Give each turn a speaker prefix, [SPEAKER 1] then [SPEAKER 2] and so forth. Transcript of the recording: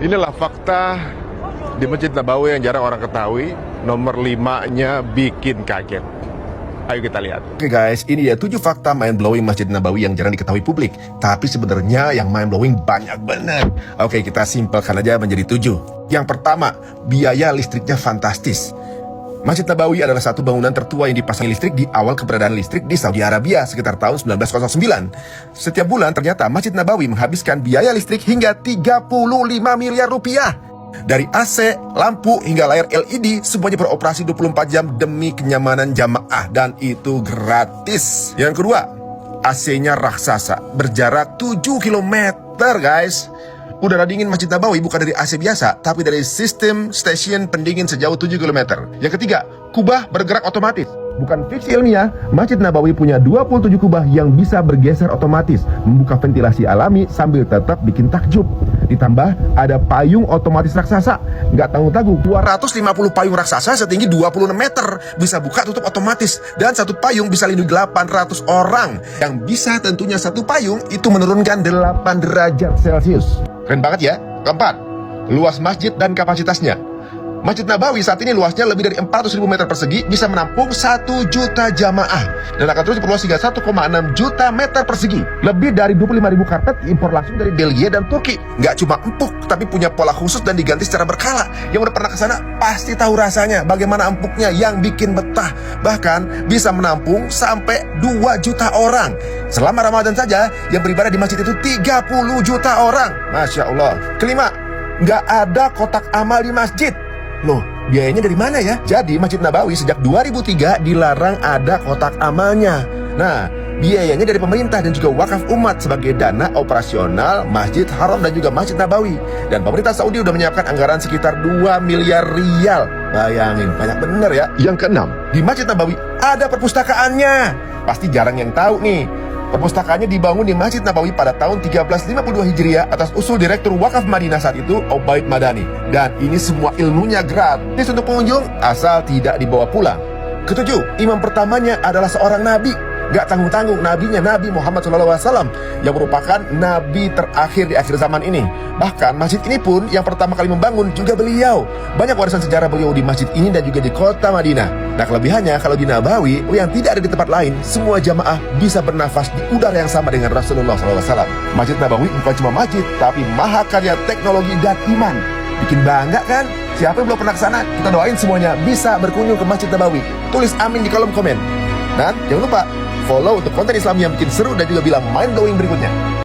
[SPEAKER 1] Inilah fakta di Masjid Nabawi yang jarang orang ketahui. Nomor 5-nya bikin kaget. Ayo kita lihat.
[SPEAKER 2] Oke guys, ini ya 7 fakta mind-blowing Masjid Nabawi yang jarang diketahui publik. Tapi sebenarnya yang mind-blowing banyak banget. Oke, kita simpelkan aja menjadi 7. Yang pertama, biaya listriknya fantastis. Masjid Nabawi adalah satu bangunan tertua yang dipasangi listrik di awal keberadaan listrik di Saudi Arabia sekitar tahun 1909. Setiap bulan ternyata Masjid Nabawi menghabiskan biaya listrik hingga 35 miliar rupiah. Dari AC, lampu, hingga layar LED, semuanya beroperasi 24 jam demi kenyamanan jamaah. Dan itu gratis. Yang kedua, AC-nya raksasa, berjarak 7 km guys. Udara dingin Masjid Nabawi bukan dari AC biasa, tapi dari sistem stasiun pendingin sejauh 7 km. Yang ketiga, kubah bergerak otomatis. Bukan fiksi ilmiah, Masjid Nabawi punya 27 kubah yang bisa bergeser otomatis, membuka ventilasi alami sambil tetap bikin takjub. Ditambah ada payung otomatis raksasa, nggak tanggung-tanggung, 250 payung raksasa setinggi 26 meter, bisa buka tutup otomatis, dan satu payung bisa lindungi 800 orang. Yang bisa tentunya satu payung itu menurunkan 8 derajat Celcius. Keren banget ya. Keempat, luas masjid dan kapasitasnya. Masjid Nabawi saat ini luasnya lebih dari 400.000 meter persegi, bisa menampung 1 juta jamaah, dan akan terus diperluas hingga 1,6 juta meter persegi. Lebih dari 25.000 karpet impor langsung dari Belgia dan Turki. Nggak cuma empuk, tapi punya pola khusus dan diganti secara berkala. Yang udah pernah kesana pasti tahu rasanya bagaimana empuknya yang bikin betah. Bahkan bisa menampung sampai 2 juta orang. Selama Ramadan saja, yang beribadah di masjid itu 30 juta orang. Masya Allah. Kelima, nggak ada kotak amal di masjid. Loh, biayanya dari mana ya? Jadi Masjid Nabawi sejak 2003 dilarang ada kotak amalnya. Nah, biayanya dari pemerintah dan juga wakaf umat sebagai dana operasional Masjid Haram dan juga Masjid Nabawi. Dan pemerintah Saudi udah menyiapkan anggaran sekitar 2 miliar rial. Bayangin, banyak bener ya. Yang keenam, di Masjid Nabawi ada perpustakaannya. Pasti jarang yang tahu nih. Perpustakaannya dibangun di Masjid Nabawi pada tahun 1352 Hijriah atas usul Direktur Wakaf Madinah saat itu, Ubaid Madani. Dan ini semua ilmunya gratis untuk pengunjung asal tidak dibawa pulang. Ketujuh, imam pertamanya adalah seorang nabi. Gak tanggung-tanggung, nabinya Nabi Muhammad SAW yang merupakan nabi terakhir di akhir zaman ini. Bahkan masjid ini pun yang pertama kali membangun juga beliau. Banyak warisan sejarah beliau di masjid ini dan juga di kota Madinah. Nah, kelebihannya kalau di Nabawi yang tidak ada di tempat lain, semua jamaah bisa bernafas di udara yang sama dengan Rasulullah SAW. Masjid Nabawi bukan cuma masjid, tapi mahakarya teknologi dan iman. Bikin bangga kan? Siapa yang belum pernah ke sana? Kita doain semuanya bisa berkunjung ke Masjid Nabawi. Tulis amin di kolom komen. Dan jangan lupa follow untuk konten Islam yang bikin seru dan juga bilang mind blowing berikutnya.